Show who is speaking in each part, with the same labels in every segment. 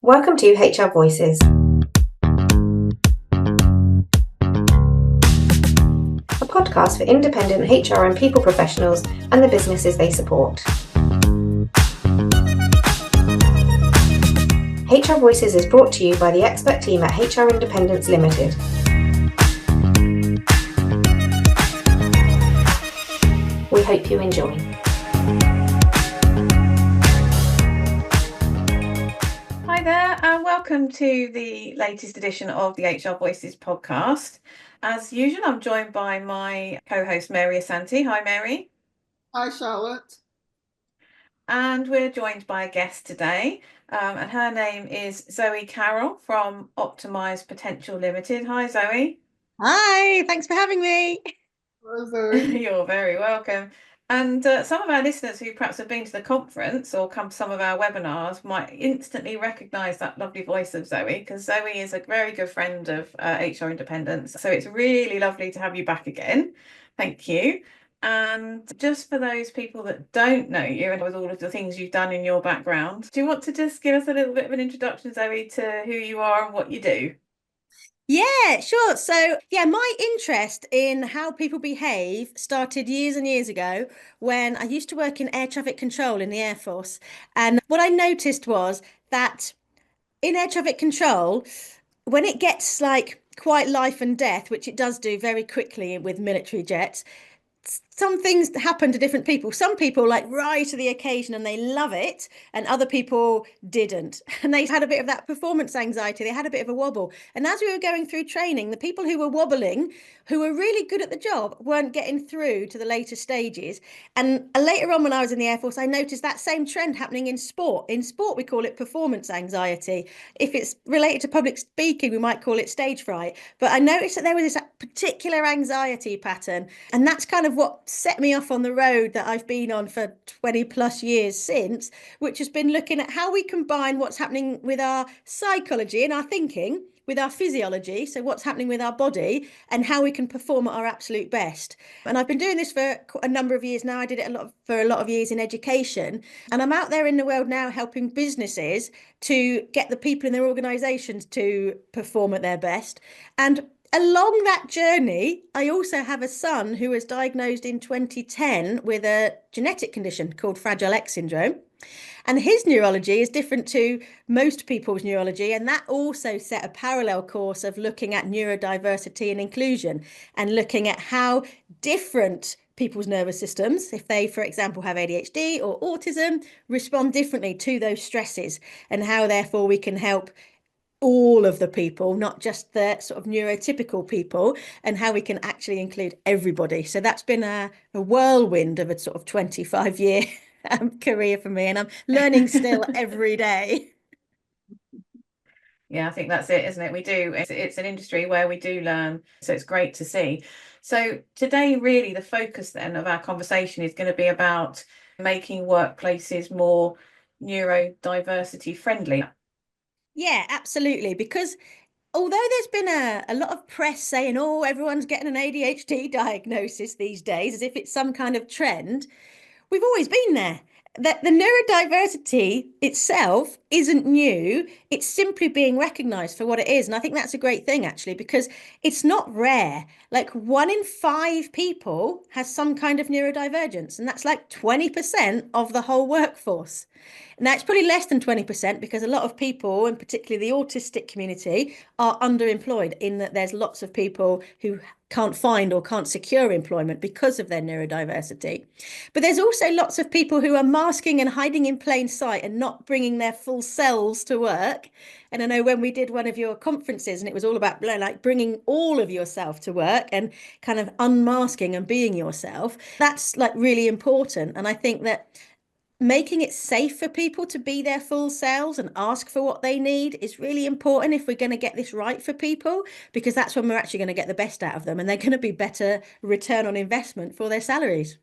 Speaker 1: Welcome to HR Voices. A podcast for independent HR and people professionals and the businesses they support. HR Voices is brought to you by the expert team at HR Independence Limited. We hope you enjoy.
Speaker 2: Hi there, and welcome to the latest edition of the HR Voices podcast. As usual, I'm joined by my co-host Mary Asante. Hi, Mary.
Speaker 3: Hi, Charlotte.
Speaker 2: And we're joined by a guest today, and her name is Zoe Carroll from Optimise Potential Limited. Hi, Zoe.
Speaker 4: Hi, thanks for having me.
Speaker 3: Hello, Zoe.
Speaker 2: You're very welcome. And some of our listeners who perhaps have been to the conference or come to some of our webinars might instantly recognise that lovely voice of Zoe, because Zoe is a very good friend of HR Independence. So it's really lovely to have you back again. Thank you. And just for those people that don't know you and with all of the things you've done in your background, do you want to just give us a little bit of an introduction, Zoe, to who you are and what you do?
Speaker 4: Yeah, sure. So, my interest in how people behave started years and years ago when I used to work in air traffic control in the Air Force. And what I noticed was that in air traffic control, when it gets like quite life and death, which it does do very quickly with military jets, some things happen to different people. Some people like rise to the occasion and they love it, and other people didn't. And they had a bit of that performance anxiety. They had a bit of a wobble. And as we were going through training, the people who were wobbling, who were really good at the job, weren't getting through to the later stages. And later on, when I was in the Air Force, I noticed that same trend happening in sport. In sport, we call it performance anxiety. If it's related to public speaking, we might call it stage fright. But I noticed that there was this particular anxiety pattern. And that's kind of what set me off on the road that I've been on for 20 plus years since, which has been looking at how we combine what's happening with our psychology and our thinking with our physiology, so what's happening with our body, and how we can perform at our absolute best. And I've been doing this for a number of years now. I did it for a lot of years in education, and I'm out there in the world now helping businesses to get the people in their organizations to perform at their best. And along that journey, I also have a son who was diagnosed in 2010 with a genetic condition called Fragile X syndrome. And his neurology is different to most people's neurology. And that also set a parallel course of looking at neurodiversity and inclusion and looking at how different people's nervous systems, if they, for example, have ADHD or autism, respond differently to those stresses, and how therefore we can help all of the people, not just the sort of neurotypical people, and how we can actually include everybody. So that's been a whirlwind of a sort of 25-year career for me, and I'm learning still every day.
Speaker 2: Yeah, I think that's it, isn't it? We do. It's an industry where we do learn. So it's great to see. So today, really, the focus then of our conversation is going to be about making workplaces more neurodiversity friendly.
Speaker 4: Yeah, absolutely. Because although there's been a lot of press saying, oh, everyone's getting an ADHD diagnosis these days, as if it's some kind of trend, we've always been there. That the neurodiversity itself isn't new. It's simply being recognized for what it is. And I think that's a great thing, actually, because it's not rare. Like 1 in 5 people has some kind of neurodivergence, and that's like 20% of the whole workforce. Now, it's probably less than 20% because a lot of people, and particularly the autistic community, are underemployed, in that there's lots of people who can't find or can't secure employment because of their neurodiversity. But there's also lots of people who are masking and hiding in plain sight and not bringing their full selves to work. And I know when we did one of your conferences, and it was all about like bringing all of yourself to work and kind of unmasking and being yourself, that's like really important. And I think that making it safe for people to be their full selves and ask for what they need is really important if we're going to get this right for people, because that's when we're actually going to get the best out of them, and they're going to be better return on investment for their salaries.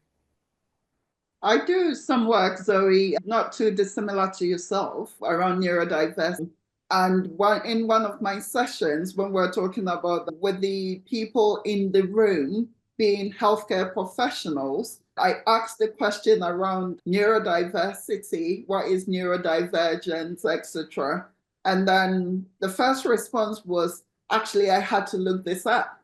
Speaker 3: I do some work, Zoe, not too dissimilar to yourself, around neurodiversity. And in one of my sessions, when we're talking about with the people in the room being healthcare professionals, I asked the question around neurodiversity, what is neurodivergent, etc. And then the first response was, actually, I had to look this up.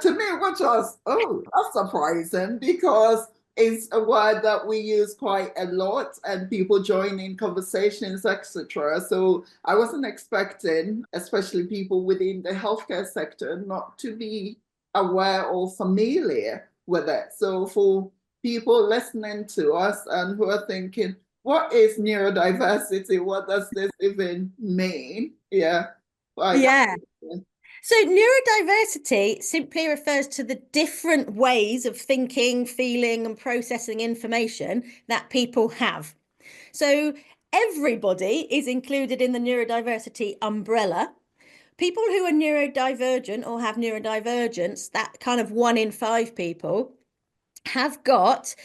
Speaker 3: To me, which was, oh, that's surprising, because it's a word that we use quite a lot and people join in conversations, etc. So I wasn't expecting, especially people within the healthcare sector, not to be aware or familiar with it. So for people listening to us and who are thinking, what is neurodiversity? What does this even mean? Yeah.
Speaker 4: Yeah. So neurodiversity simply refers to the different ways of thinking, feeling, and processing information that people have. So everybody is included in the neurodiversity umbrella. People who are neurodivergent or have neurodivergence, that kind of 1 in 5 people, have got,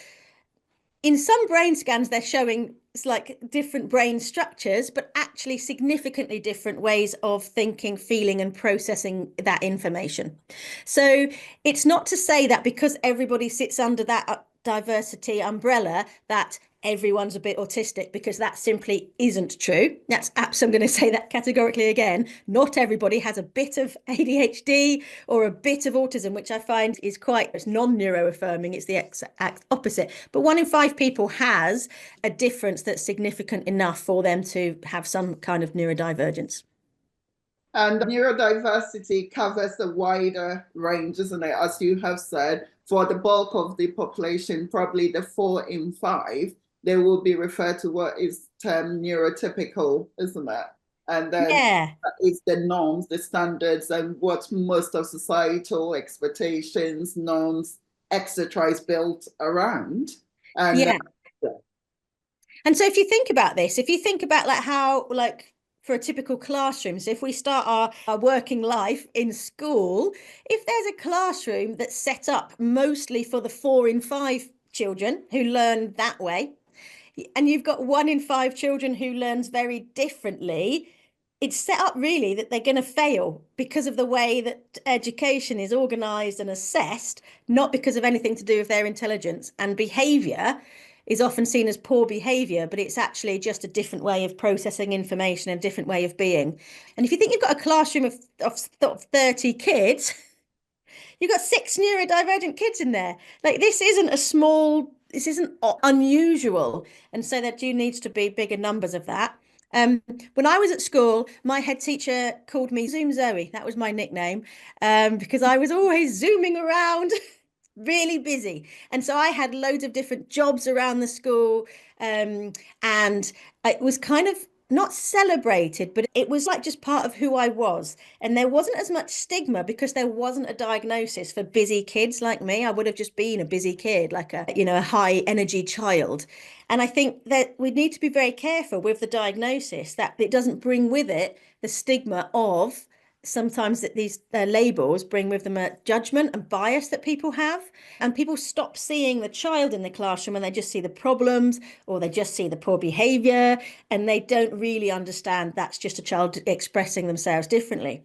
Speaker 4: in some brain scans, they're showing it's like different brain structures, but actually significantly different ways of thinking, feeling, and processing that information. So it's not to say that because everybody sits under that diversity umbrella that everyone's a bit autistic, because that simply isn't true. I'm going to say that categorically again. Not everybody has a bit of ADHD or a bit of autism, which I find is it's non-neuroaffirming. It's the exact opposite. But 1 in 5 people has a difference that's significant enough for them to have some kind of neurodivergence.
Speaker 3: And neurodiversity covers a wider range, isn't it? As you have said, for the bulk of the population, probably the 4 in 5, they will be referred to what is termed neurotypical, isn't it? And then that is the norms, the standards, and what most of societal expectations, norms, etc. is built around. And
Speaker 4: and so if you think about this, if you think about like how, like, for a typical classroom, so if we start our working life in school, if there's a classroom that's set up mostly for the 4 in 5 children who learn that way, and you've got 1 in 5 children who learns very differently, it's set up really that they're going to fail because of the way that education is organized and assessed, not because of anything to do with their intelligence. And behavior is often seen as poor behavior, but it's actually just a different way of processing information, a different way of being. And if you think you've got a classroom of 30 kids, you've got 6 neurodivergent kids in there. Like, this isn't unusual. And so there do needs to be bigger numbers of that. When I was at school, my head teacher called me Zoom Zoe. That was my nickname, because I was always zooming around, really busy. And so I had loads of different jobs around the school, and it was kind of not celebrated, but it was like just part of who I was. And there wasn't as much stigma because there wasn't a diagnosis for busy kids like me. I would have just been a busy kid, like a high energy child. And I think that we need to be very careful with the diagnosis, that it doesn't bring with it the stigma of sometimes that these labels bring with them a judgment and bias that people have, and people stop seeing the child in the classroom and they just see the problems, or they just see the poor behavior, and they don't really understand that's just a child expressing themselves differently.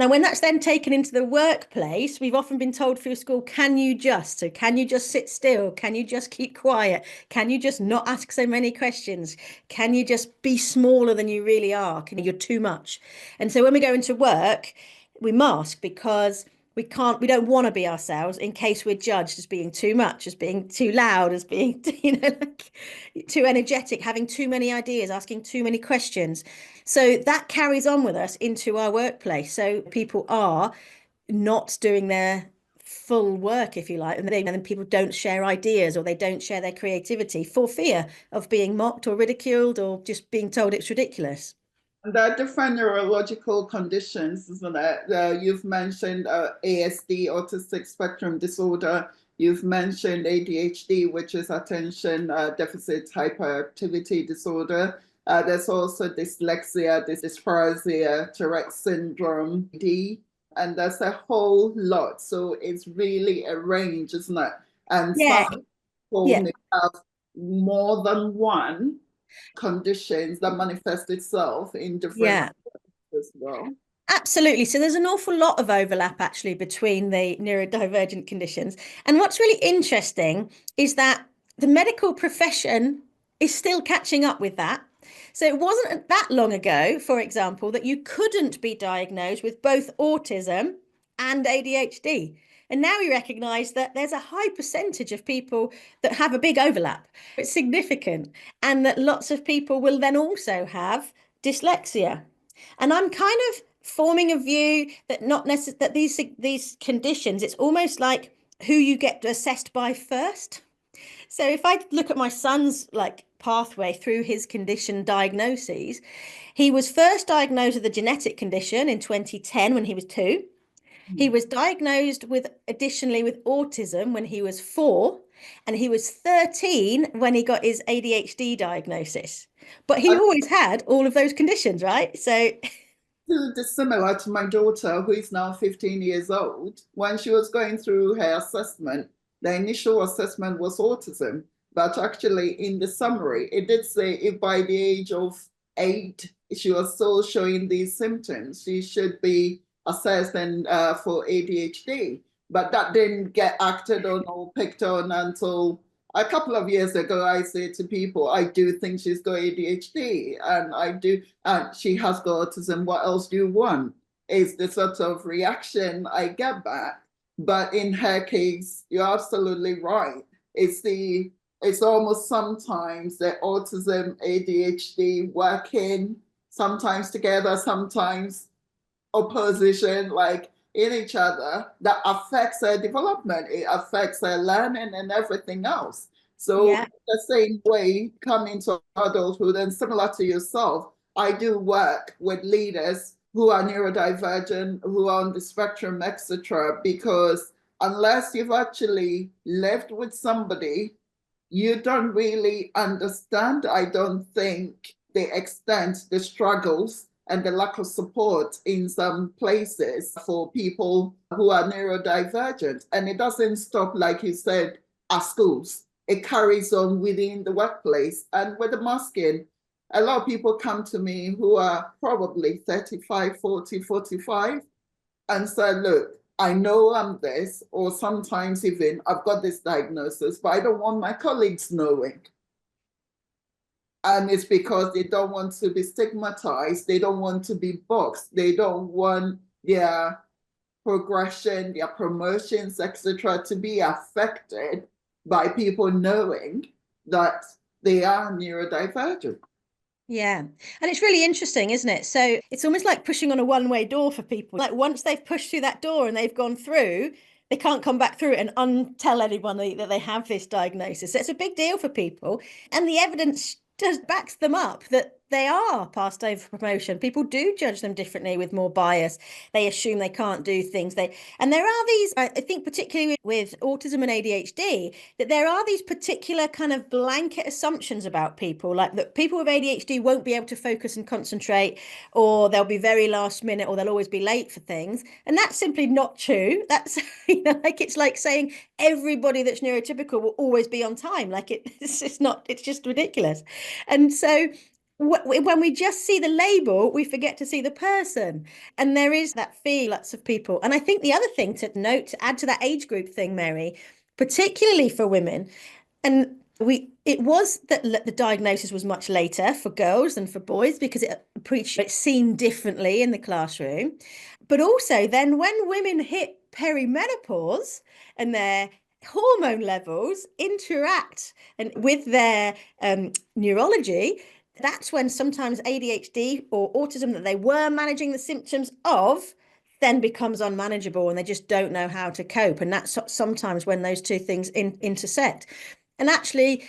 Speaker 4: Now, when that's then taken into the workplace, we've often been told through school, can you just sit still? Can you just keep quiet? Can you just not ask so many questions? Can you just be smaller than you really are? You're too much. And so when we go into work, we mask because we don't want to be ourselves in case we're judged as being too much, as being too loud, as being, like, too energetic, having too many ideas, asking too many questions. So that carries on with us into our workplace. So people are not doing their full work, if you like, and then people don't share ideas, or they don't share their creativity for fear of being mocked or ridiculed, or just being told it's ridiculous.
Speaker 3: And there are different neurological conditions, isn't it? You've mentioned ASD, autistic spectrum disorder. You've mentioned ADHD, which is attention deficit hyperactivity disorder. There's also dyslexia, dyspraxia, Tourette syndrome, and there's a whole lot. So it's really a range, isn't it? And some people may have more than one conditions that manifest itself in different ways as well.
Speaker 4: Absolutely. So there's an awful lot of overlap actually between the neurodivergent conditions. And what's really interesting is that the medical profession is still catching up with that. So it wasn't that long ago, for example, that you couldn't be diagnosed with both autism and ADHD. And now we recognize that there's a high percentage of people that have a big overlap. It's significant. And that lots of people will then also have dyslexia. And I'm kind of forming a view that not necessarily that these conditions, it's almost like who you get assessed by first. So if I look at my son's like pathway through his condition diagnoses, he was first diagnosed with a genetic condition in 2010 when he was 2. He was diagnosed with additionally with autism when he was 4, and he was 13 when he got his ADHD diagnosis. But he always had all of those conditions, right? So
Speaker 3: Dissimilar to my daughter, who is now 15 years old. When she was going through her assessment, the initial assessment was autism, but actually in the summary, it did say if by the age of 8, she was still showing these symptoms, she should be assessed and for ADHD. But that didn't get acted on or picked on until a couple of years ago. I say to people, I do think she's got ADHD, and I do, and she has got autism. What else do you want? Is the sort of reaction I get back. But in her case, you're absolutely right. It's almost sometimes the autism, ADHD working sometimes together, sometimes opposition, like in each other, that affects her development. It affects her learning and everything else. So the same way, coming to adulthood, and similar to yourself, I do work with leaders who are neurodivergent, who are on the spectrum, etc. Because unless you've actually lived with somebody, you don't really understand, I don't think, the extent, the struggles, and the lack of support in some places for people who are neurodivergent. And it doesn't stop, like you said, at schools. It carries on within the workplace. And with the masking, a lot of people come to me who are probably 35, 40, 45, and say, look, I know I'm this, or sometimes even I've got this diagnosis, but I don't want my colleagues knowing. And it's because they don't want to be stigmatized. They don't want to be boxed. They don't want their progression, their promotions, etc., to be affected by people knowing that they are neurodivergent.
Speaker 4: Yeah. And it's really interesting, isn't it? So it's almost like pushing on a one-way door for people. Like once they've pushed through that door and they've gone through, they can't come back through it and tell anyone that they have this diagnosis. So it's a big deal for people. And the evidence just backs them up that they are passed over for promotion. People do judge them differently with more bias. They assume they can't do things. And there are these, I think particularly with autism and ADHD, that there are these particular kind of blanket assumptions about people, like that people with ADHD won't be able to focus and concentrate, or they'll be very last minute, or they'll always be late for things. And that's simply not true. That's, like, it's like saying everybody that's neurotypical will always be on time. Like it's just not, it's just ridiculous. And so when we just see the label, we forget to see the person. And there is that fear, lots of people. And I think the other thing to note, to add to that age group thing, Mary, particularly for women, and it was that the diagnosis was much later for girls than for boys because it's seen differently in the classroom. But also then when women hit perimenopause and their hormone levels interact and with their neurology, that's when sometimes ADHD or autism that they were managing the symptoms of then becomes unmanageable and they just don't know how to cope. And that's sometimes when those two things intersect. And actually,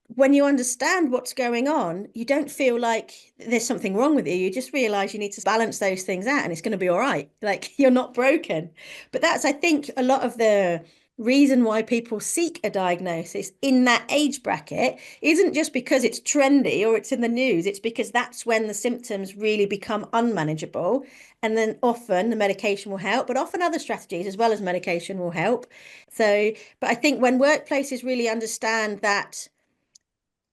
Speaker 4: when you understand what's going on, you don't feel like there's something wrong with you. You just realize you need to balance those things out and it's going to be all right. Like you're not broken. But that's, I think, a lot of the reason why people seek a diagnosis in that age bracket isn't just because it's trendy or it's in the news. It's because that's when the symptoms really become unmanageable. And then often the medication will help, but often other strategies as well as medication will help. So, but I think when workplaces really understand that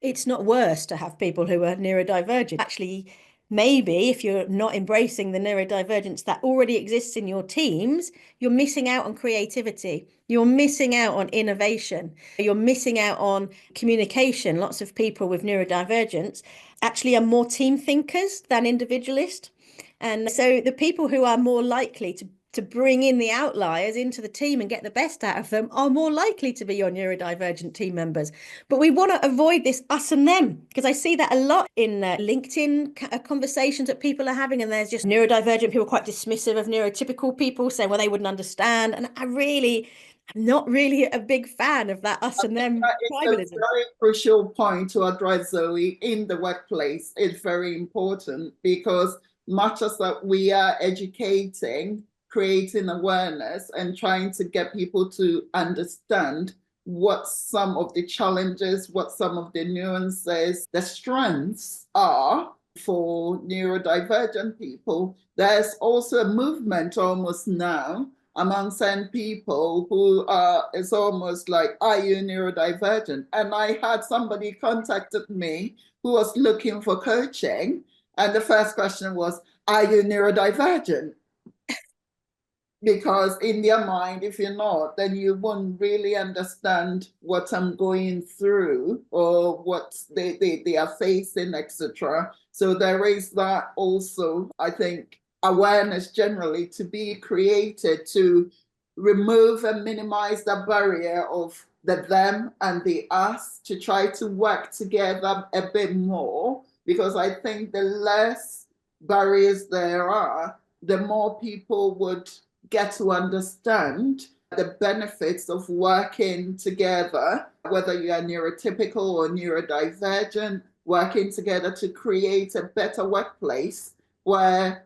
Speaker 4: it's not worse to have people who are neurodivergent, actually maybe if you're not embracing the neurodivergence that already exists in your teams, you're missing out on creativity. You're missing out on innovation. You're missing out on communication. Lots of people with neurodivergence actually are more team thinkers than individualist. And so the people who are more likely to bring in the outliers into the team and get the best out of them are more likely to be your neurodivergent team members. But we want to avoid this us and them, because I see that a lot in LinkedIn conversations that people are having, and there's just neurodivergent people quite dismissive of neurotypical people, saying, well, they wouldn't understand. And I'm not really a big fan of that us and them tribalism.
Speaker 3: It's a very crucial point to address, Zoe, in the workplace. It's very important, because much as that we are educating, creating awareness and trying to get people to understand what some of the challenges, what some of the nuances, the strengths are for neurodivergent people. There's also a movement almost now among certain people who it's almost like, are you neurodivergent? And I had somebody contacted me who was looking for coaching. And the first question was, are you neurodivergent? Because in their mind, if you're not, then you won't really understand what I'm going through or what they are facing, etc. So there is that also, I think, awareness generally to be created to remove and minimize the barrier of the them and the us, to try to work together a bit more, because I think the less barriers there are, the more people would get to understand the benefits of working together, whether you are neurotypical or neurodivergent, working together to create a better workplace where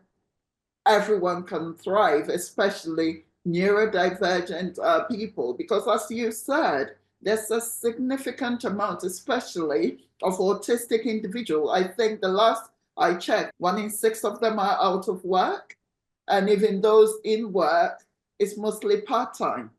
Speaker 3: everyone can thrive, especially neurodivergent people. Because as you said, there's a significant amount, especially of autistic individuals. I think the last I checked, 1 in 6 of them are out of work. And even those in work, it's mostly part-time.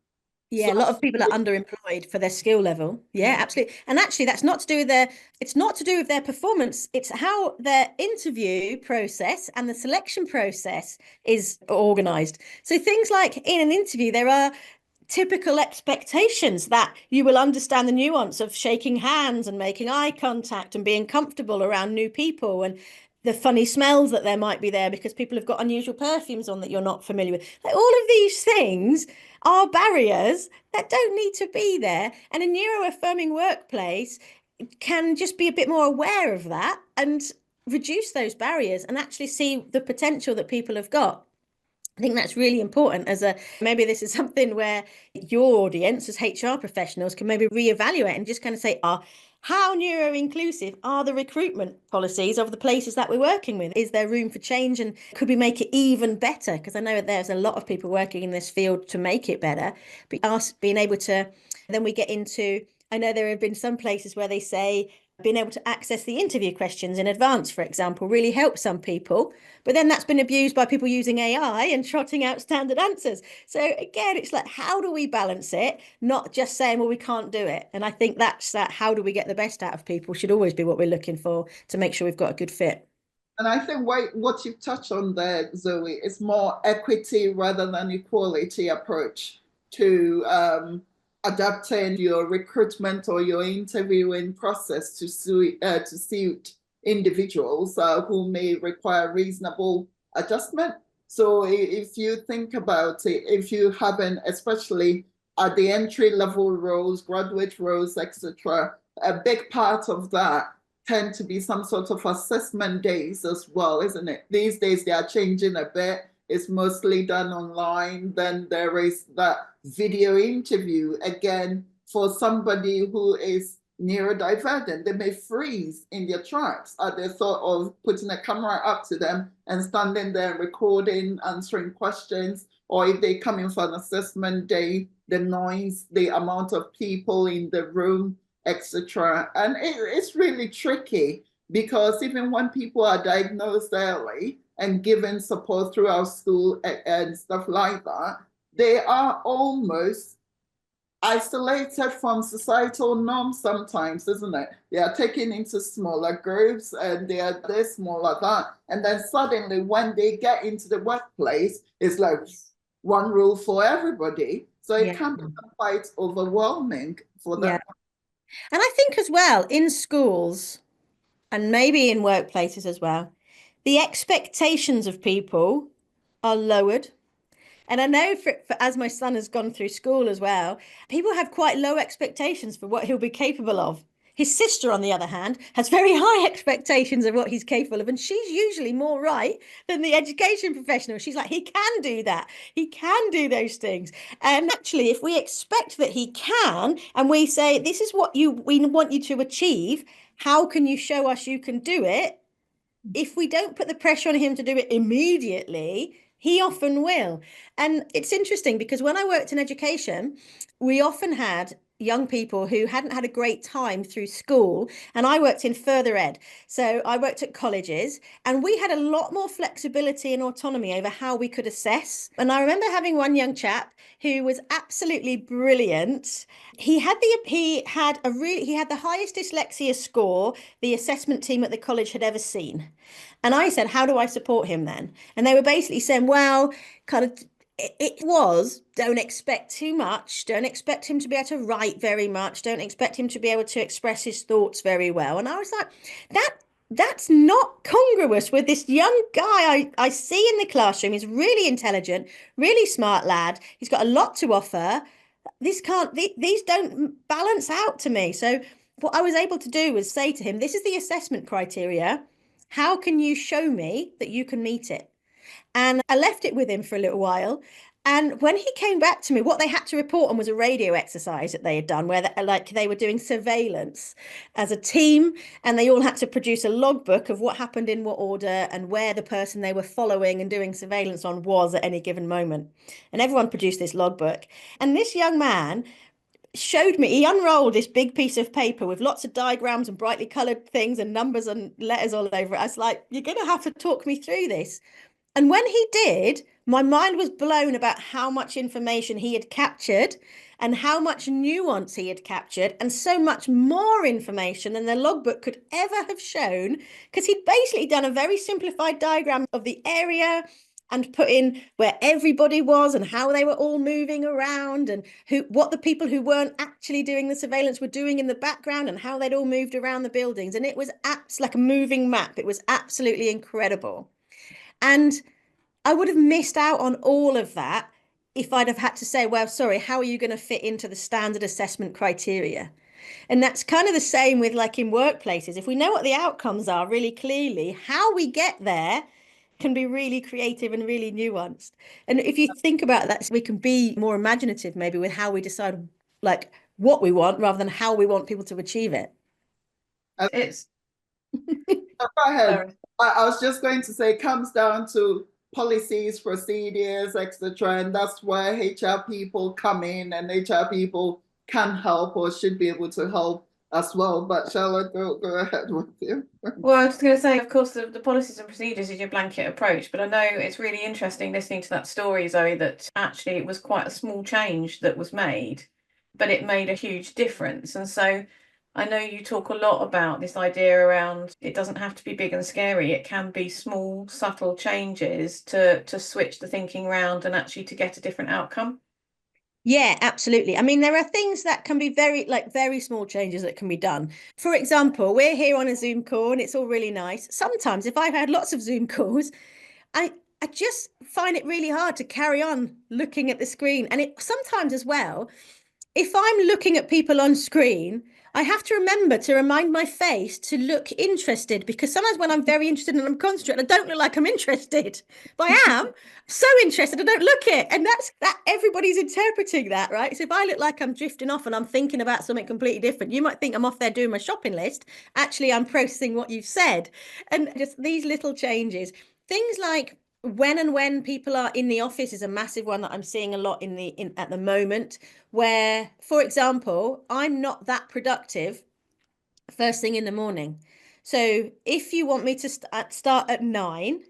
Speaker 4: Yeah, a lot of people are underemployed for their skill level. Yeah, absolutely. And actually, that's not to do with it's not to do with their performance. It's how their interview process and the selection process is organized. So things like in an interview, there are typical expectations that you will understand the nuance of shaking hands and making eye contact and being comfortable around new people, and the funny smells that there might be there because people have got unusual perfumes on that you're not familiar with. Like, all of these things are barriers that don't need to be there. And a neuro-affirming workplace can just be a bit more aware of that and reduce those barriers and actually see the potential that people have got. I think that's really important. Maybe this is something where your audience as HR professionals can maybe reevaluate and just kind of say, how neuro-inclusive are the recruitment policies of the places that we're working with? Is there room for change, and could we make it even better? Because I know there's a lot of people working in this field to make it better, but us being able to, then we get into, I know there have been some places where they say being able to access the interview questions in advance, for example, really helps some people. But then that's been abused by people using AI and trotting out standard answers. So again, it's like, how do we balance it? Not just saying, well, we can't do it. And I think that's that, how do we get the best out of people should always be what we're looking for to make sure we've got a good fit.
Speaker 3: And I think what you've touched on there, Zoe, is more equity rather than equality approach to adapting your recruitment or your interviewing process to suit individuals who may require reasonable adjustment. So if you think about it, if you haven't, especially at the entry-level roles, graduate roles, etc., a big part of that tend to be some sort of assessment days as well, isn't it? These days they are changing a bit. It's mostly done online. Then there is that video interview. Again, for somebody who is neurodivergent, they may freeze in their tracks at the thought of putting a camera up to them and standing there recording, answering questions. Or if they come in for an assessment day, the noise, the amount of people in the room, etc. And it's really tricky, because even when people are diagnosed early and given support throughout school and stuff like that, they are almost isolated from societal norms sometimes, isn't it? They are taken into smaller groups and they're this, smaller that. And then suddenly when they get into the workplace, it's like one rule for everybody. So it can become quite overwhelming for them.
Speaker 4: And I think as well in schools and maybe in workplaces as well, the expectations of people are lowered. And I know for as my son has gone through school as well, people have quite low expectations for what he'll be capable of. His sister, on the other hand, has very high expectations of what he's capable of. And she's usually more right than the education professional. She's like, he can do that. He can do those things. And actually, if we expect that he can, and we say, this is what we want you to achieve, how can you show us you can do it? If we don't put the pressure on him to do it immediately, he often will. And it's interesting because when I worked in education, we often had young people who hadn't had a great time through school. And I worked in further ed. So I worked at colleges and we had a lot more flexibility and autonomy over how we could assess. And I remember having one young chap who was absolutely brilliant. He had the highest dyslexia score the assessment team at the college had ever seen. And I said, how do I support him then? And they were basically saying, well, don't expect too much. Don't expect him to be able to write very much. Don't expect him to be able to express his thoughts very well. And I was like, that's not congruous with this young guy I see in the classroom. He's really intelligent, really smart lad. He's got a lot to offer. These don't balance out to me. So what I was able to do was say to him, this is the assessment criteria. How can you show me that you can meet it? And I left it with him for a little while. And when he came back to me, what they had to report on was a radio exercise that they had done where they were doing surveillance as a team. And they all had to produce a logbook of what happened in what order and where the person they were following and doing surveillance on was at any given moment. And everyone produced this logbook. And this young man showed me, he unrolled this big piece of paper with lots of diagrams and brightly colored things and numbers and letters all over it. I was like, you're going to have to talk me through this. And when he did, my mind was blown about how much information he had captured and how much nuance he had captured and so much more information than the logbook could ever have shown, because he'd basically done a very simplified diagram of the area and put in where everybody was and how they were all moving around and what the people who weren't actually doing the surveillance were doing in the background and how they'd all moved around the buildings. And it was like a moving map. It was absolutely incredible. And I would have missed out on all of that if I'd have had to say, well, sorry, how are you going to fit into the standard assessment criteria? And that's kind of the same with like in workplaces. If we know what the outcomes are really clearly, how we get there can be really creative and really nuanced. And if you think about that, we can be more imaginative maybe with how we decide like what we want rather than how we want people to achieve it.
Speaker 2: It's
Speaker 3: Go ahead. I was just going to say it comes down to policies, procedures, etc. And that's where HR people come in, and HR people can help or should be able to help as well. But Charlotte, go ahead with you.
Speaker 2: Well, I was going to say, of course, the policies and procedures is your blanket approach, but I know it's really interesting listening to that story, Zoe, that actually it was quite a small change that was made, but it made a huge difference. And so I know you talk a lot about this idea around it doesn't have to be big and scary. It can be small, subtle changes to switch the thinking around and actually to get a different outcome.
Speaker 4: Yeah, absolutely. I mean, there are things that can be very small changes that can be done. For example, we're here on a Zoom call and it's all really nice. Sometimes if I've had lots of Zoom calls, I just find it really hard to carry on looking at the screen. And sometimes as well, if I'm looking at people on screen, I have to remember to remind my face to look interested, because sometimes when I'm very interested and I'm concentrating, I don't look like I'm interested, but I am so interested, I don't look it. And that's that everybody's interpreting that, right? So if I look like I'm drifting off and I'm thinking about something completely different, you might think I'm off there doing my shopping list. Actually, I'm processing what you've said. And just these little changes, things like when people are in the office is a massive one that I'm seeing a lot at the moment, where, for example, I'm not that productive first thing in the morning. So if you want me to start at 9,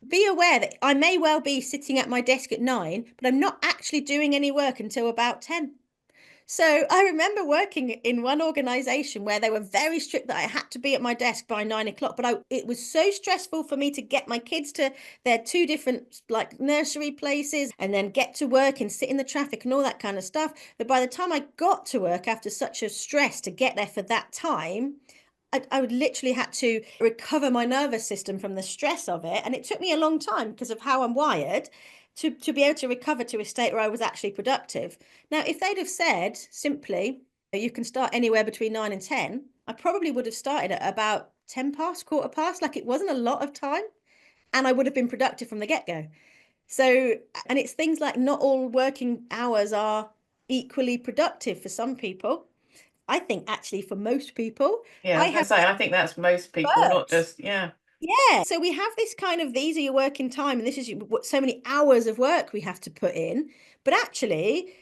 Speaker 4: be aware that I may well be sitting at my desk at 9, but I'm not actually doing any work until about 10. So I remember working in one organization where they were very strict that I had to be at my desk by 9 o'clock. But it was so stressful for me to get my kids to their two different like nursery places and then get to work and sit in the traffic and all that kind of stuff. That by the time I got to work after such a stress to get there for that time, I would literally had to recover my nervous system from the stress of it. And it took me a long time because of how I'm wired to be able to recover to a state where I was actually productive. Now, if they'd have said simply, you can start anywhere between 9 and 10, I probably would have started at about 10 past, quarter past, like it wasn't a lot of time. And I would have been productive from the get-go. So, and it's things like not all working hours are equally productive for some people. I think actually for most people,
Speaker 2: Yeah, I think that's most people, not just, yeah.
Speaker 4: Yeah. So we have this kind of, these are your working time, and this is what so many hours of work we have to put in. But actually,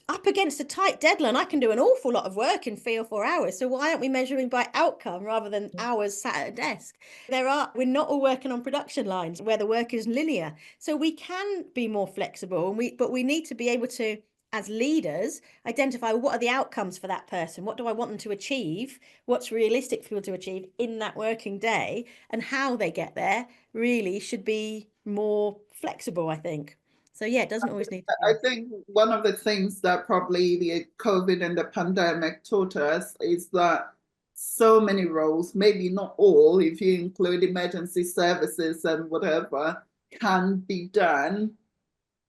Speaker 4: up against a tight deadline, I can do an awful lot of work in 3 or 4 hours. So why aren't we measuring by outcome rather than hours sat at a desk? We're not all working on production lines where the work is linear. So we can be more flexible, but we need to be able to, as leaders, identify what are the outcomes for that person? What do I want them to achieve? What's realistic for people to achieve in that working day? And how they get there really should be more flexible, I think. So yeah, it doesn't always need to be.
Speaker 3: I think one of the things that probably the COVID and the pandemic taught us is that so many roles, maybe not all, if you include emergency services and whatever, can be done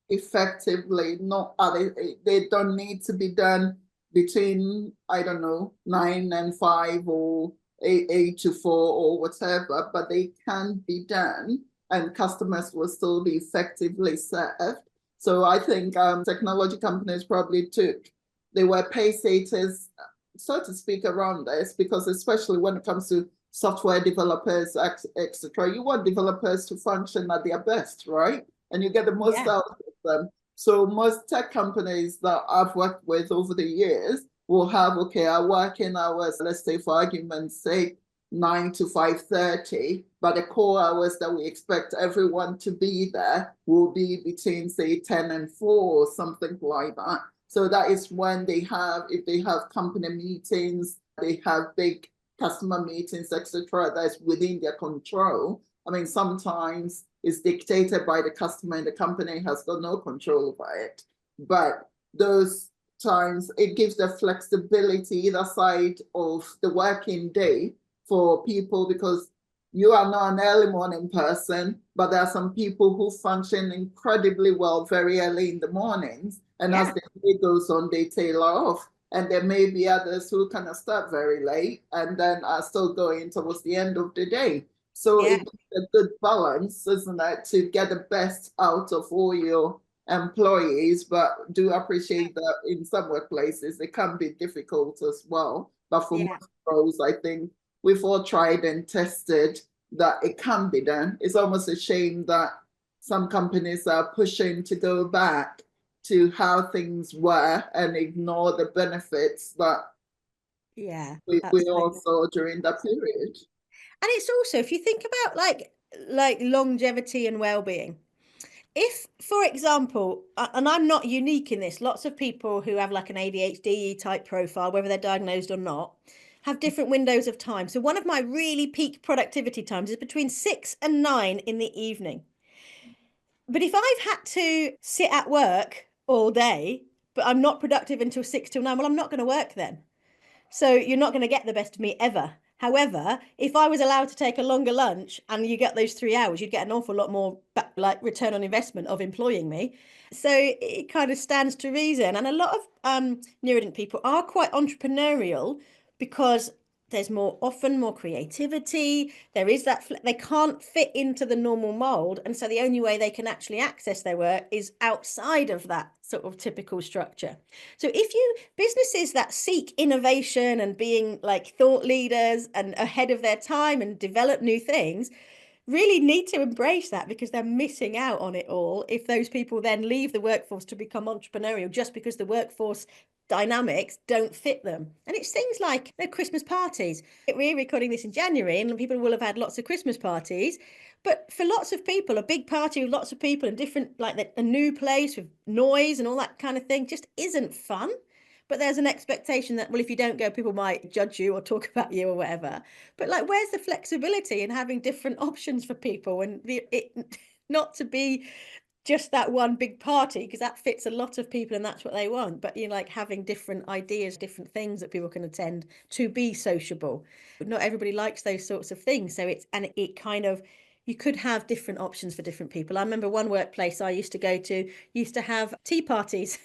Speaker 3: effectively. They don't need to be done between, I don't know, 9 and 5 or 8 to 4 or whatever, but they can be done and customers will still be effectively served. So I think technology companies probably they were pace setters, so to speak, around this, because especially when it comes to software developers, etc., you want developers to function at their best, right? And you get the most out of them. So most tech companies that I've worked with over the years will have, okay, our working hours, let's say for argument's sake, 9 to 5:30, but the core hours that we expect everyone to be there will be between, say, 10 and 4 or something like that. So that is when if they have company meetings, they have big customer meetings, etc., that's within their control. I mean, sometimes it's dictated by the customer and the company has got no control over it. But those times, it gives the flexibility either side of the working day for people, because you are not an early morning person, but there are some people who function incredibly well very early in the mornings. And as the day goes on, they tail off. And there may be others who kind of start very late and then are still going towards the end of the day. So it's a good balance, isn't it, to get the best out of all your employees, but do appreciate that in some workplaces it can be difficult as well. But for most roles, I think we've all tried and tested that it can be done. It's almost a shame that some companies are pushing to go back to how things were and ignore the benefits that we all saw during that period.
Speaker 4: And it's also, if you think about like longevity and well-being, if, for example, and I'm not unique in this, lots of people who have like an ADHD type profile, whether they're diagnosed or not, have different windows of time. So one of my really peak productivity times is between 6 and 9 in the evening. But if I've had to sit at work all day, but I'm not productive until 6 till 9, well, I'm not going to work then. So you're not going to get the best of me ever. However, if I was allowed to take a longer lunch and you get those 3 hours, you'd get an awful lot more like return on investment of employing me. So it kind of stands to reason. And a lot of neurodivergent people are quite entrepreneurial because there's often more creativity. There is that they can't fit into the normal mold. And so the only way they can actually access their work is outside of that sort of typical structure. So businesses that seek innovation and being like thought leaders and ahead of their time and develop new things really need to embrace that, because they're missing out on it all if those people then leave the workforce to become entrepreneurial just because the workforce dynamics don't fit them. And it's things like Christmas parties. We're recording this in January and people will have had lots of Christmas parties, but for lots of people, a big party with lots of people and different, like a new place with noise and all that kind of thing just isn't fun. but there's an expectation that, well, if you don't go, people might judge you or talk about you or whatever. But like, where's the flexibility in having different options for people, and it not to be just that one big party, because that fits a lot of people and that's what they want, but you know, like having different ideas, different things that people can attend to be sociable. But not everybody likes those sorts of things, so it kind of, you could have different options for different people. I remember one workplace I used to go to used to have tea parties.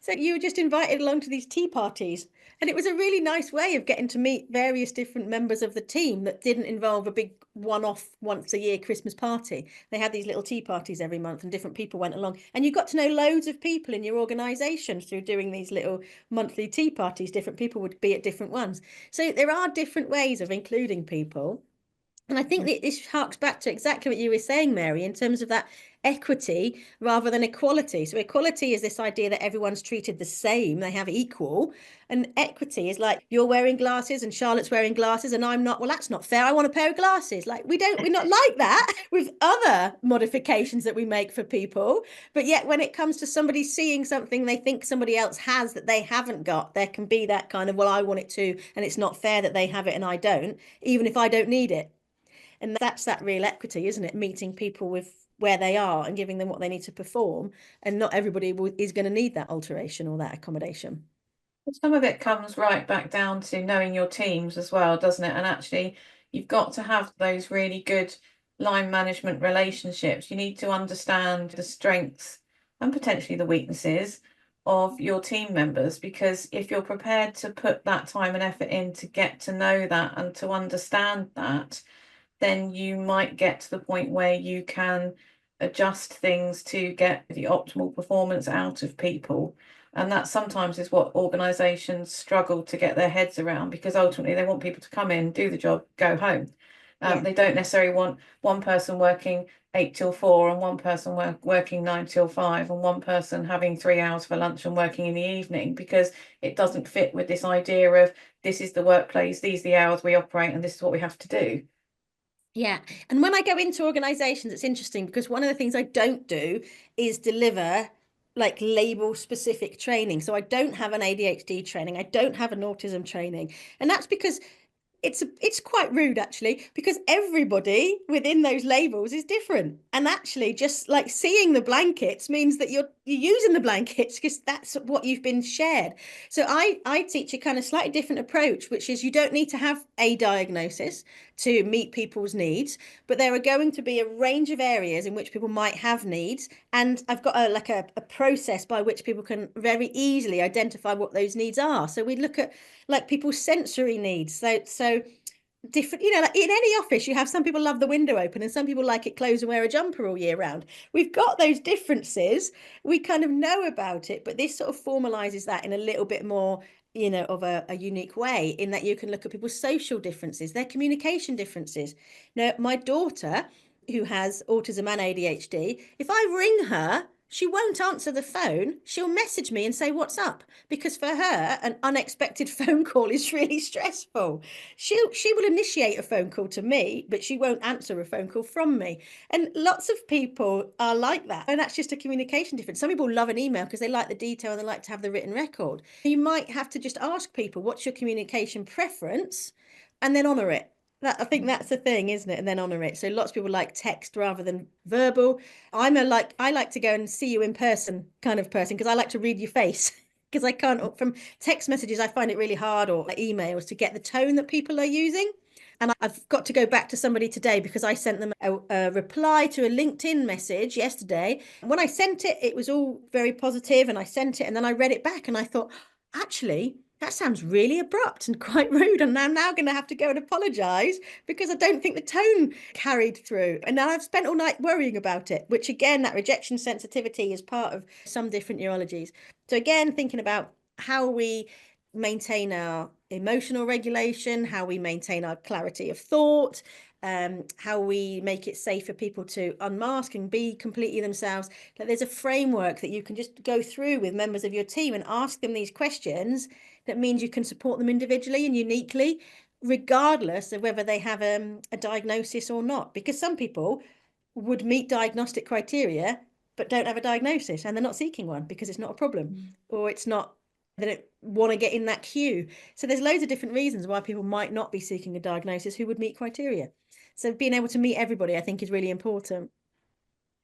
Speaker 4: So you were just invited along to these tea parties. And it was a really nice way of getting to meet various different members of the team that didn't involve a big one-off once a year Christmas party. They had these little tea parties every month and different people went along. And you got to know loads of people in your organisation through doing these little monthly tea parties. Different people would be at different ones. So there are different ways of including people. And I think that this harks back to exactly what you were saying, Mary, in terms of that equity rather than equality. So equality is this idea that everyone's treated the same, they have equal. And equity is like, you're wearing glasses and Charlotte's wearing glasses and I'm not. Well, that's not fair. I want a pair of glasses. Like, we're not like that with other modifications that we make for people. But yet when it comes to somebody seeing something they think somebody else has that they haven't got, there can be that kind of, well, I want it too, and it's not fair that they have it and I don't, even if I don't need it. And that's that real equity, isn't it? Meeting people with where they are and giving them what they need to perform. And not everybody is going to need that alteration or that accommodation.
Speaker 2: Some of it comes right back down to knowing your teams as well, doesn't it? And actually, you've got to have those really good line management relationships. You need to understand the strengths and potentially the weaknesses of your team members, because if you're prepared to put that time and effort in to get to know that and to understand that, then you might get to the point where you can adjust things to get the optimal performance out of people. And that sometimes is what organisations struggle to get their heads around, because ultimately they want people to come in, do the job, go home. They don't necessarily want one person working 8 till 4 and one person working 9 till 5 and one person having 3 hours for lunch and working in the evening, because it doesn't fit with this idea of this is the workplace, these are the hours we operate, and this is what we have to do.
Speaker 4: Yeah. And when I go into organizations, it's interesting because one of the things I don't do is deliver like label specific training. So I don't have an ADHD training. I don't have an autism training. And that's because it's quite rude, actually, because everybody within those labels is different. And actually, just like seeing the blankets means that you're using the blankets because that's what you've been shared. So I teach a kind of slightly different approach, which is you don't need to have a diagnosis to meet people's needs, but there are going to be a range of areas in which people might have needs. And I've got a process by which people can very easily identify what those needs are. So we look at like people's sensory needs. So different, like in any office, you have some people love the window open and some people like it closed and wear a jumper all year round. We've got those differences. We kind of know about it, but this sort of formalizes that in a little bit more of a unique way, in that you can look at people's social differences, their communication differences. Now, my daughter, who has autism and ADHD, if I ring her, she won't answer the phone. She'll message me and say, what's up? Because for her, an unexpected phone call is really stressful. She will initiate a phone call to me, but she won't answer a phone call from me. And lots of people are like that. And that's just a communication difference. Some people love an email because they like the detail and they like to have the written record. You might have to just ask people, what's your communication preference? And then honour it. I think that's the thing, isn't it? And then honour it. So lots of people like text rather than verbal. I like to go and see you in person kind of person, because I like to read your face. Because I can't, from text messages, I find it really hard, or emails, to get the tone that people are using. And I've got to go back to somebody today because I sent them a reply to a LinkedIn message yesterday. And when I sent it, it was all very positive, and I sent it and then I read it back and I thought, actually, that sounds really abrupt and quite rude. And I'm now going to have to go and apologise because I don't think the tone carried through. And now I've spent all night worrying about it, which again, that rejection sensitivity is part of some different neurologies. So again, thinking about how we maintain our emotional regulation, how we maintain our clarity of thought, how we make it safe for people to unmask and be completely themselves. That there's a framework that you can just go through with members of your team and ask them these questions. That means you can support them individually and uniquely, regardless of whether they have a diagnosis or not. Because some people would meet diagnostic criteria but don't have a diagnosis, and they're not seeking one because it's not a problem, or it's not They don't want to get in that queue. So there's loads of different reasons why people might not be seeking a diagnosis who would meet criteria. So being able to meet everybody, I think, is really important.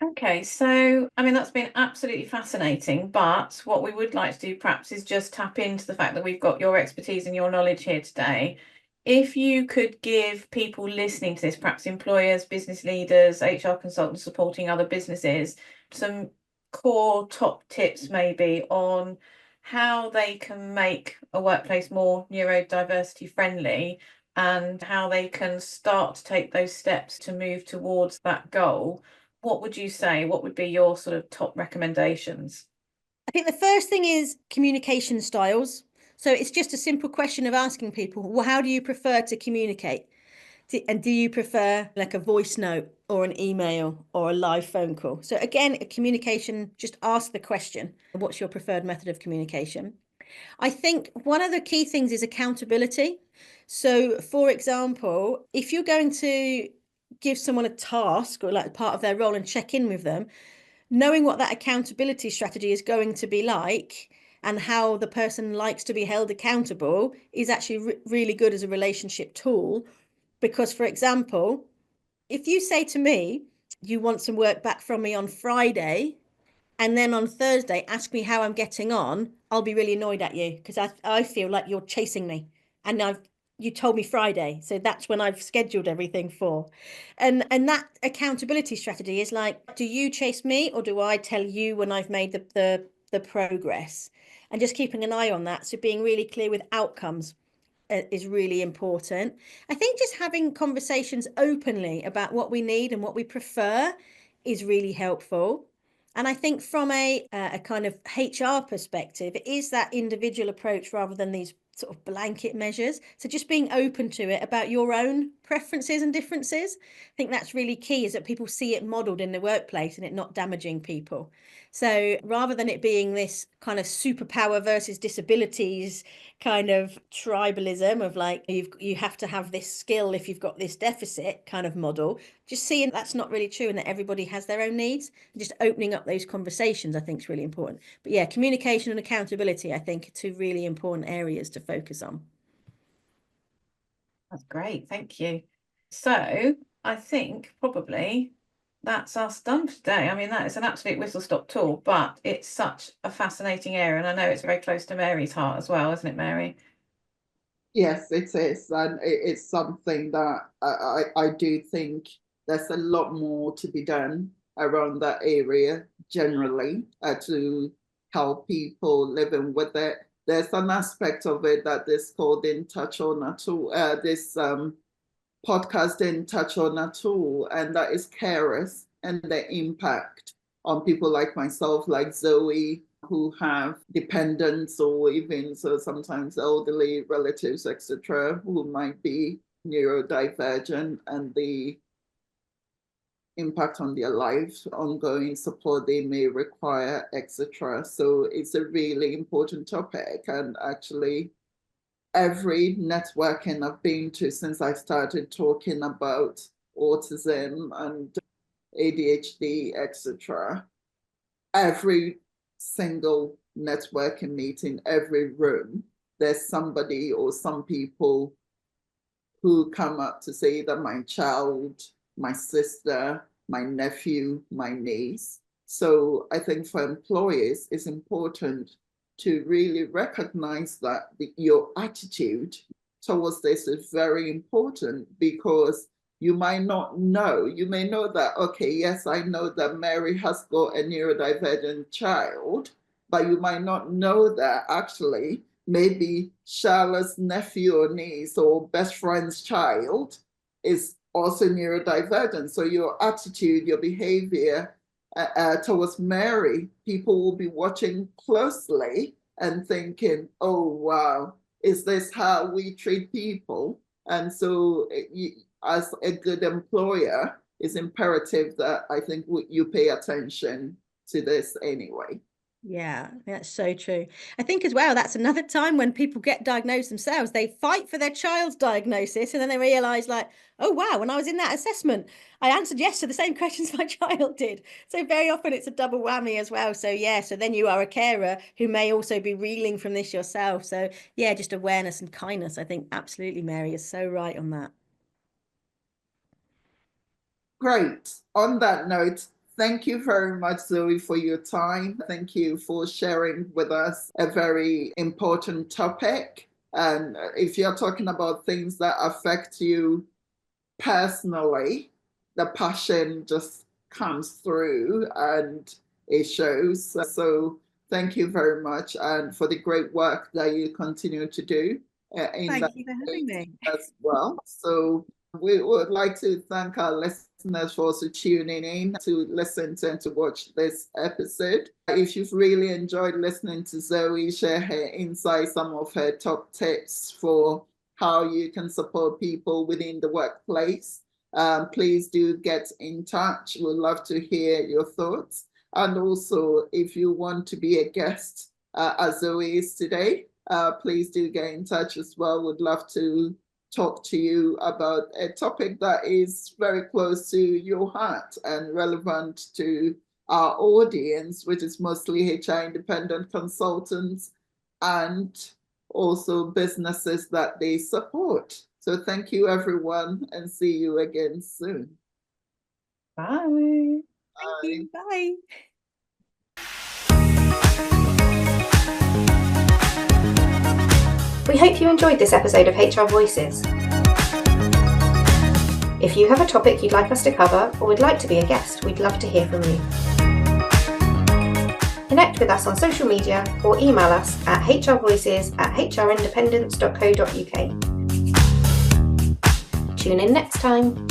Speaker 2: Okay, so I mean, that's been absolutely fascinating, but what we would like to do perhaps is just tap into the fact that we've got your expertise and your knowledge here today. If you could give people listening to this, perhaps employers, business leaders, HR consultants supporting other businesses, some core top tips maybe on how they can make a workplace more neurodiversity friendly and how they can start to take those steps to move towards that goal, what would you say? What would be your sort of top recommendations?
Speaker 4: I think the first thing is communication styles. So it's just a simple question of asking people, well, how do you prefer to communicate? And do you prefer like a voice note or an email or a live phone call? So again, a communication, just ask the question, what's your preferred method of communication? I think one of the key things is accountability. So for example, if you're going to give someone a task or like part of their role and check in with them, knowing what that accountability strategy is going to be like and how the person likes to be held accountable is actually really good as a relationship tool. Because, for example, if you say to me, you want some work back from me on Friday, and then on Thursday, ask me how I'm getting on, I'll be really annoyed at you because I feel like you're chasing me. And you told me Friday. So that's when I've scheduled everything for. And that accountability strategy is like, do you chase me or do I tell you when I've made the progress? And just keeping an eye on that. So being really clear with outcomes is really important. I think just having conversations openly about what we need and what we prefer is really helpful. And I think from a kind of HR perspective, it is that individual approach rather than these sort of blanket measures. So just being open to it about your own preferences and differences. I think that's really key, is that people see it modeled in the workplace and it not damaging people. So rather than it being this kind of superpower versus disabilities kind of tribalism of like you have to have this skill if you've got this deficit kind of model, just seeing that's not really true and that everybody has their own needs, and just opening up those conversations I think is really important. But yeah, communication and accountability I think are two really important areas to focus on.
Speaker 2: That's great, thank you. So I think probably that's us done for today. I mean, that is an absolute whistle-stop tour, but it's such a fascinating area, and I know it's very close to Mary's heart as well, isn't it, Mary?
Speaker 3: Yes, it is. And it's something that I do think there's a lot more to be done around that area generally to help people living with it. There's an aspect of it that is called in touch on at all. This podcast didn't touch on at all, and that is carers and the impact on people like myself, like Zoe, who have dependents or even so sometimes elderly relatives, etc., who might be neurodivergent, and the impact on their lives, ongoing support they may require, etc. So it's a really important topic, and actually every networking I've been to since I started talking about autism and ADHD, etc., every single networking meeting, every room, there's somebody or some people who come up to say that my child, my sister, my nephew, my niece. So I think for employers, it's important to really recognize that your attitude towards this is very important, because you might not know. You may know that, okay, yes, I know that Mary has got a neurodivergent child, but you might not know that actually maybe Charlotte's nephew or niece or best friend's child is also neurodivergent. So your attitude, your behavior towards Mary, people will be watching closely and thinking, oh, wow, is this how we treat people? And so as a good employer, it's imperative that I think you pay attention to this anyway.
Speaker 4: Yeah, that's so true. I think as well, that's another time when people get diagnosed themselves. They fight for their child's diagnosis and then they realize, like, oh, wow, when I was in that assessment, I answered yes to the same questions my child did. So very often it's a double whammy as well. So yeah, so then you are a carer who may also be reeling from this yourself. So yeah, just awareness and kindness. I think absolutely, Mary is so right on that.
Speaker 3: Great. On that note, thank you very much, Zoe, for your time. Thank you for sharing with us a very important topic. And if you're talking about things that affect you personally, the passion just comes through and it shows. So thank you very much, and for the great work that you continue to do in
Speaker 4: Thank
Speaker 3: that
Speaker 4: you for having me.
Speaker 3: as well. So we would like to thank our listeners for also tuning in to listen to and to watch this episode. If you've really enjoyed listening to Zoe share her insights, some of her top tips for how you can support people within the workplace, please do get in touch. We'd love to hear your thoughts. And also, if you want to be a guest, as Zoe is today, please do get in touch as well. We'd love to talk to you about a topic that is very close to your heart and relevant to our audience, which is mostly HR independent consultants and also businesses that they support. So thank you, everyone, and see you again soon.
Speaker 2: Bye.
Speaker 4: Thank you. Bye.
Speaker 1: We hope you enjoyed this episode of HR Voices. If you have a topic you'd like us to cover or would like to be a guest, we'd love to hear from you. Connect with us on social media or email us at hrvoices@hrindependence.co.uk. Tune in next time.